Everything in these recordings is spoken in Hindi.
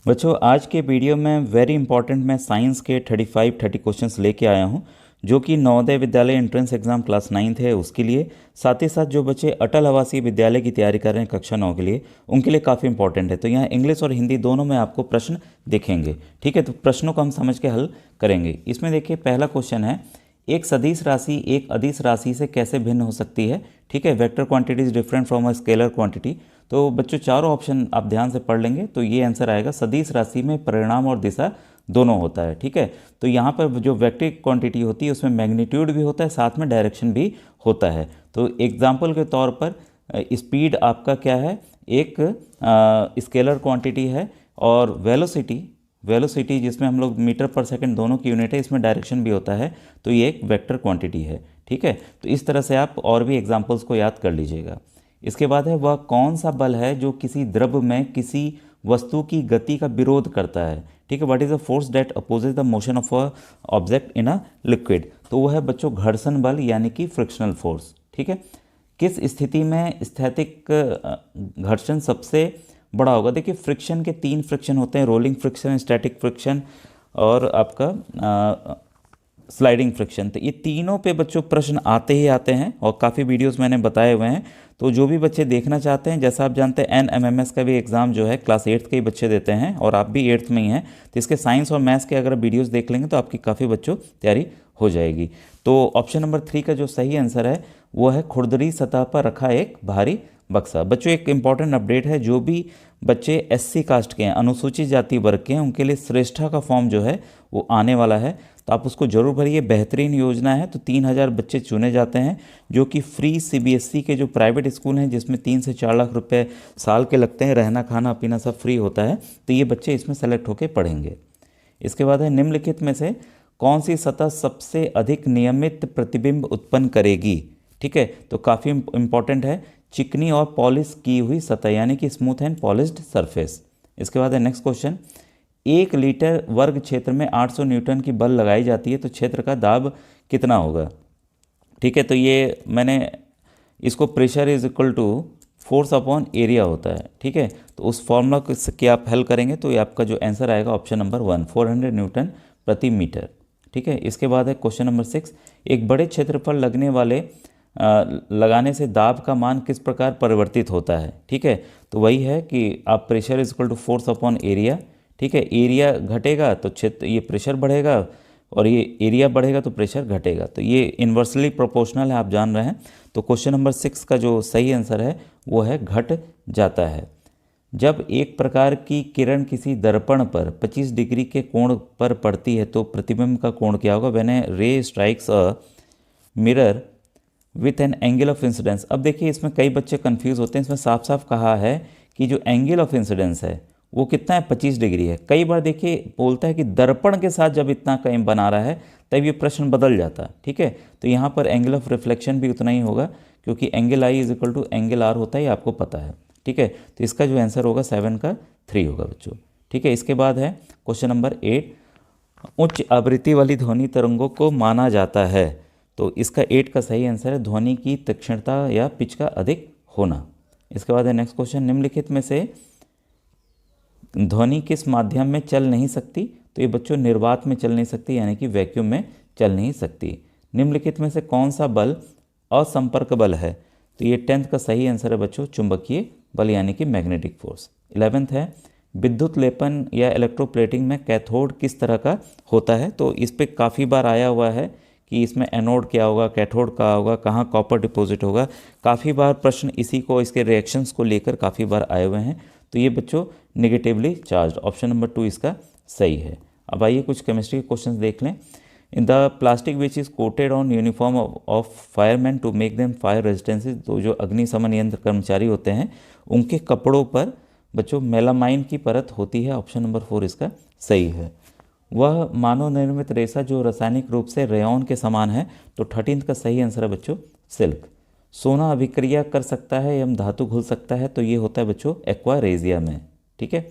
बच्चों आज के वीडियो में वेरी इंपॉर्टेंट मैं साइंस के 30 क्वेश्चंस लेके आया हूँ जो कि Navodaya Vidyalaya entrance exam class 9th है उसके लिए। साथ ही साथ जो बच्चे अटल आवासीय विद्यालय की तैयारी कर रहे हैं कक्षा 9 के लिए उनके लिए काफ़ी इंपॉर्टेंट है। तो यहाँ इंग्लिश और हिंदी दोनों में आपको प्रश्न दिखेंगे। ठीक है, तो प्रश्नों को हम समझ के हल करेंगे। इसमें देखिए पहला क्वेश्चन है, एक सदिश राशि एक अदिश राशि से कैसे भिन्न हो सकती है। ठीक है, vector quantity is different from a scalar quantity. तो बच्चों चारों ऑप्शन आप ध्यान से पढ़ लेंगे तो ये आंसर आएगा, सदिश राशि में परिणाम और दिशा दोनों होता है। ठीक है, तो यहाँ पर जो वेक्टर क्वांटिटी होती है उसमें मैग्नीट्यूड भी होता है, साथ में डायरेक्शन भी होता है। तो एग्जाम्पल के तौर पर स्पीड आपका क्या है, एक स्केलर क्वांटिटी है, और वेलोसिटी जिसमें हम लोग मीटर पर सेकंड दोनों की यूनिट है, इसमें डायरेक्शन भी होता है, तो ये एक वेक्टर क्वांटिटी है। ठीक है, तो इस तरह से आप और भी एग्जांपल्स को याद कर लीजिएगा। इसके बाद है, वह कौन सा बल है जो किसी द्रव में किसी वस्तु की गति का विरोध करता है। ठीक है, what is the force that opposes the motion of a object in a liquid. तो वो है बच्चों घर्षण बल यानी कि फ्रिक्शनल फोर्स। ठीक है, किस स्थिति में स्थैतिक घर्षण सबसे बड़ा होगा। देखिए फ्रिक्शन के 3 फ्रिक्शन होते हैं, रोलिंग फ्रिक्शन, स्टैटिक फ्रिक्शन और आपका स्लाइडिंग फ्रिक्शन। तो ये तीनों पे बच्चों प्रश्न आते ही आते हैं और काफ़ी वीडियोस मैंने बताए हुए हैं। तो जो भी बच्चे देखना चाहते हैं, जैसा आप जानते हैं NMMS का भी एग्ज़ाम जो है क्लास 8th के ही बच्चे देते हैं और आप भी 8th में ही हैं, तो इसके साइंस और मैथ्स के अगर वीडियोज़ देख लेंगे तो आपकी काफ़ी बच्चों तैयारी हो जाएगी। तो ऑप्शन नंबर 3 का जो सही आंसर है वो है खुरदरी सतह पर रखा एक भारी बक्सा। बच्चों एक इंपॉर्टेंट अपडेट है, जो भी बच्चे SC कास्ट के हैं, अनुसूचित जाति वर्ग के हैं, उनके लिए श्रेष्ठा का फॉर्म जो है वो आने वाला है, तो आप उसको जरूर भरिए। बेहतरीन योजना है। तो 3000 बच्चे चुने जाते हैं जो कि फ्री CBSE के जो प्राइवेट स्कूल हैं जिसमें 3 से 4 लाख रुपए साल के लगते हैं, रहना खाना पीना सब फ्री होता है, तो ये बच्चे इसमें सेलेक्ट होकर पढ़ेंगे। इसके बाद है, निम्नलिखित में से कौन सी सतह सबसे अधिक नियमित प्रतिबिंब उत्पन्न करेगी। ठीक है, तो काफ़ी इंपॉर्टेंट है, चिकनी और पॉलिश की हुई सतह यानी कि स्मूथ एंड पॉलिश्ड सरफेस। इसके बाद है नेक्स्ट क्वेश्चन, 1 लीटर वर्ग क्षेत्र में 800 न्यूटन की बल लगाई जाती है तो क्षेत्र का दाब कितना होगा। ठीक है, तो ये मैंने इसको pressure is equal to force upon area होता है। ठीक है, तो उस फॉर्मूला के आप हल करेंगे तो ये आपका जो आंसर आएगा ऑप्शन नंबर 1, 400 न्यूटन प्रति मीटर। ठीक है, इसके बाद है क्वेश्चन नंबर 6, एक बड़े क्षेत्र पर लगाने से दाब का मान किस प्रकार परिवर्तित होता है। ठीक है, तो वही है कि आप pressure is equal to force upon area. ठीक है, एरिया घटेगा तो क्षेत्र ये प्रेशर बढ़ेगा, और ये एरिया बढ़ेगा तो प्रेशर घटेगा, तो ये इन्वर्सली प्रोपोर्शनल है, आप जान रहे हैं। तो क्वेश्चन नंबर 6 का जो सही आंसर है वो है घट जाता है। जब एक प्रकार की किरण किसी दर्पण पर 25 डिग्री के कोण पर पड़ती है तो प्रतिबिंब का कोण क्या होगा। व्हेन ए रे strikes a mirror with an angle of incidence. अब देखिए इसमें कई बच्चे कंफ्यूज होते हैं, इसमें साफ साफ कहा है कि जो एंगल ऑफ इंसिडेंस है वो कितना है, 25 डिग्री है। कई बार देखिए बोलता है कि दर्पण के साथ जब इतना कहीं बना रहा है तब ये प्रश्न बदल जाता है। ठीक है, तो यहाँ पर एंगल ऑफ रिफ्लेक्शन भी उतना ही होगा क्योंकि angle I is equal to angle R होता है, ये आपको पता है। ठीक है, तो इसका जो आंसर होगा 7 का 3 होगा बच्चों। ठीक है, इसके बाद है क्वेश्चन नंबर 8, उच्च आवृत्ति वाली ध्वनि तरंगों को माना जाता है, तो इसका 8 का सही आंसर है ध्वनि की तीक्ष्णता या पिच का अधिक होना। इसके बाद है नेक्स्ट क्वेश्चन, निम्नलिखित में से ध्वनि किस माध्यम में चल नहीं सकती। तो ये बच्चों निर्वात में चल नहीं सकती यानी कि वैक्यूम में चल नहीं सकती। निम्नलिखित में से कौन सा बल असंपर्क बल है। तो ये 10th का सही आंसर है बच्चों चुंबकीय बल यानी कि मैग्नेटिक फोर्स। 11th है, विद्युत लेपन या इलेक्ट्रोप्लेटिंग में कैथोड किस तरह का होता है। तो इस पर काफ़ी बार आया हुआ है कि इसमें एनोड क्या होगा, कैथोड क्या होगा, कहाँ कॉपर डिपॉजिट होगा। काफ़ी बार प्रश्न इसी को, इसके रिएक्शंस को लेकर काफ़ी बार आए हुए हैं। तो ये बच्चों नेगेटिवली चार्ज, ऑप्शन नंबर 2 इसका सही है। अब आइए कुछ केमिस्ट्री के क्वेश्चन देख लें। In the plastic which is coated on uniform of fireman to make them fire resistances. तो जो अग्निशमन यंत्र कर्मचारी होते हैं उनके कपड़ों पर बच्चों मेलामाइन की परत होती है, ऑप्शन नंबर 4 इसका सही है। वह मानव निर्मित रेशा जो रासायनिक रूप से रेयॉन के समान है, तो 13th का सही आंसर है बच्चों सिल्क। सोना अभिक्रिया कर सकता है एवं धातु घुल सकता है, तो ये होता है बच्चों एक्वारेजिया में। ठीक है,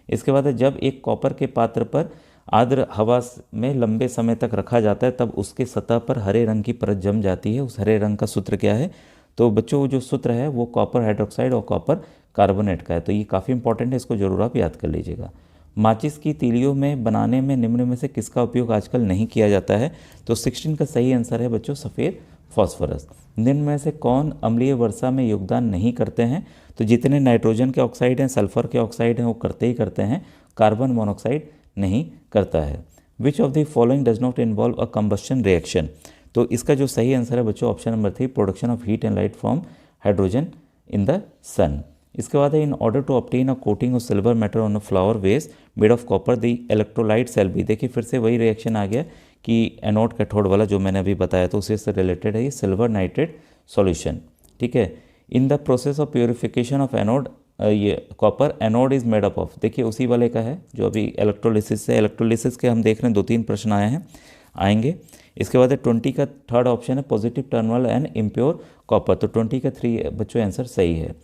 इसके बाद जब एक कॉपर के पात्र पर आर्द्र हवा में लंबे समय तक रखा जाता है तब उसके सतह पर हरे रंग की परत जम जाती है, उस हरे रंग का सूत्र क्या है। तो बच्चों जो सूत्र है वो कॉपर हाइड्रोक्साइड और कॉपर कार्बोनेट का है, तो ये काफ़ी इंपॉर्टेंट है, इसको जरूर आप याद कर लीजिएगा। माचिस की तीलियों में बनाने में निम्न में से किसका उपयोग आजकल नहीं किया जाता है? तो 16 का सही आंसर है बच्चों सफ़ेद फॉस्फोरस। निम्न में से कौन अम्लीय वर्षा में योगदान नहीं करते हैं? तो जितने नाइट्रोजन के ऑक्साइड हैं, सल्फर के ऑक्साइड हैं, वो करते ही करते हैं, कार्बन मोनोऑक्साइड नहीं करता है। Which of the following does not involve a combustion reaction? तो इसका जो सही आंसर है बच्चों option number 3, production of heat and light from hydrogen in the sun. इसके बाद है in order to obtain a coating of silver metal on a flower vase made of copper the electrolyte cell B. देखिए फिर से वही रिएक्शन आ गया कि एनोड कैथोड वाला जो मैंने अभी बताया, तो उसी से रिलेटेड है ये सिल्वर नाइट्रेट सॉल्यूशन। ठीक है। In the process of purification of anode ये copper anode is made up of, देखिए उसी वाले का है जो अभी इलेक्ट्रोलिसिस से, इलेक्ट्रोलिसिस के हम देख रहे हैं 2-3 प्रश्न आए हैं, आएंगे। इसके बाद है 20 का थर्ड ऑप्शन है positive terminal and impure copper, तो 20 का 3 बच्चों आंसर सही है।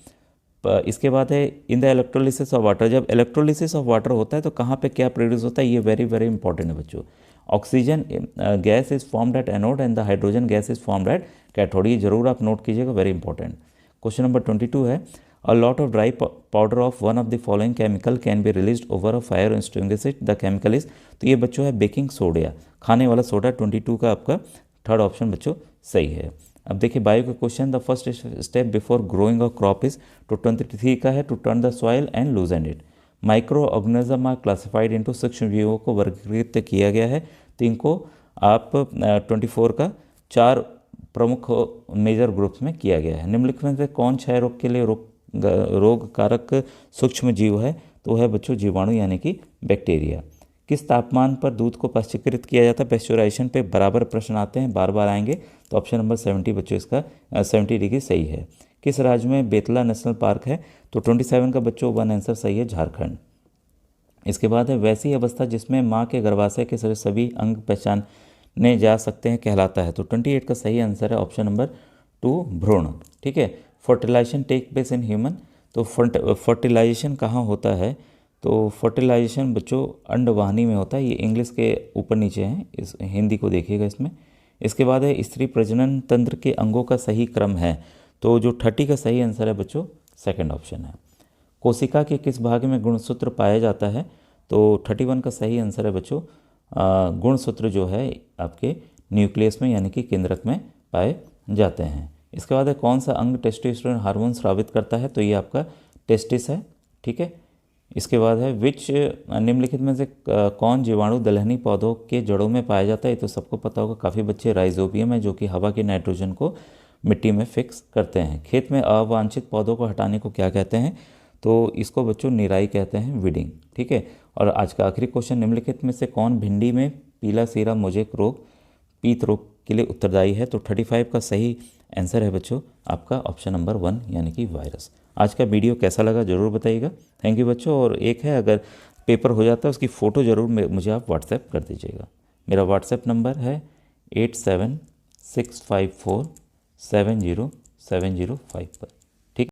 इसके बाद है in the electrolysis of water, जब इलेक्ट्रोलिसिस ऑफ वाटर होता है तो कहाँ पे क्या प्रोड्यूस होता है, ये वेरी वेरी इंपॉर्टेंट है बच्चों। Oxygen gas is formed at anode and the hydrogen gas is formed at cathode, ये जरूर आप नोट कीजिएगा, वेरी इंपॉर्टेंट। क्वेश्चन नंबर 22 है a lot of dry powder of one of the following chemical can be released over a fire extinguish it, the chemical is, तो ये बच्चों है बेकिंग सोडा, खाने वाला सोडा। 22 का आपका थर्ड ऑप्शन बच्चों सही है। अब देखिए बायो का question, the first step before growing a crop is, तो 23 का है to turn the soil and loosen it. Microorganism are classified into, सूक्ष्म जीवों को वर्गीकृत किया गया है, तो इनको आप 24 का 4 प्रमुख मेजर ग्रुप्स में किया गया है। निम्नलिखित में से कौन क्षय रोग के लिए रोग कारक सूक्ष्म जीव है? तो है बच्चों जीवाणु यानी कि बैक्टीरिया। किस तापमान पर दूध को पाश्चुरीकृत किया जाता है? पेस्चुराइजेशन पे बराबर प्रश्न आते हैं, बार बार आएंगे, तो ऑप्शन नंबर 70 बच्चों इसका 70 डिग्री सही है। किस राज्य में बेतला नेशनल पार्क है? तो 27 का बच्चों 1 आंसर सही है, झारखंड। इसके बाद है वैसी अवस्था जिसमें माँ के गर्भाशय के सभी अंग पहचाने जा सकते हैं कहलाता है, तो 28 का सही आंसर है ऑप्शन नंबर 2 भ्रूण। ठीक है। Fertilisation take place in human, तो फर्टिलाइजेशन कहाँ होता है? तो फर्टिलाइजेशन बच्चों अंडवाहिनी में होता है, ये इंग्लिश के ऊपर नीचे हैं, इस हिंदी को देखिएगा इसमें। इसके बाद है स्त्री प्रजनन तंत्र के अंगों का सही क्रम है, तो जो 30 का सही आंसर है बच्चों सेकंड ऑप्शन है। कोशिका के किस भाग में गुणसूत्र पाया जाता है? तो 31 का सही आंसर है बच्चों गुणसूत्र जो है आपके न्यूक्लियस में यानी कि केंद्रक में पाए जाते हैं। इसके बाद है कौन सा अंग टेस्टोस्टेरोन हार्मोन स्रावित करता है? तो ये आपका टेस्टिस है। ठीक है। इसके बाद है विच निम्नलिखित में से कौन जीवाणु दलहनी पौधों के जड़ों में पाया जाता है? तो सबको पता होगा, काफ़ी बच्चे राइजोबियम है जो कि हवा की नाइट्रोजन को मिट्टी में फिक्स करते हैं। खेत में अवांछित पौधों को हटाने को क्या कहते हैं? तो इसको बच्चों निराई कहते हैं, वीडिंग। ठीक है। और आज का आखिरी क्वेश्चन, निम्नलिखित में से कौन भिंडी में पीला सीरा मोजेक रोग पीत रोग के लिए उत्तरदायी है? तो 35 का सही आंसर है बच्चों आपका ऑप्शन नंबर 1 यानी कि वायरस। आज का वीडियो कैसा लगा ज़रूर बताइएगा। थैंक यू बच्चों। और एक है, अगर पेपर हो जाता है उसकी फ़ोटो ज़रूर मुझे आप व्हाट्सएप कर दीजिएगा। मेरा व्हाट्सएप नंबर है 8765470705 पर।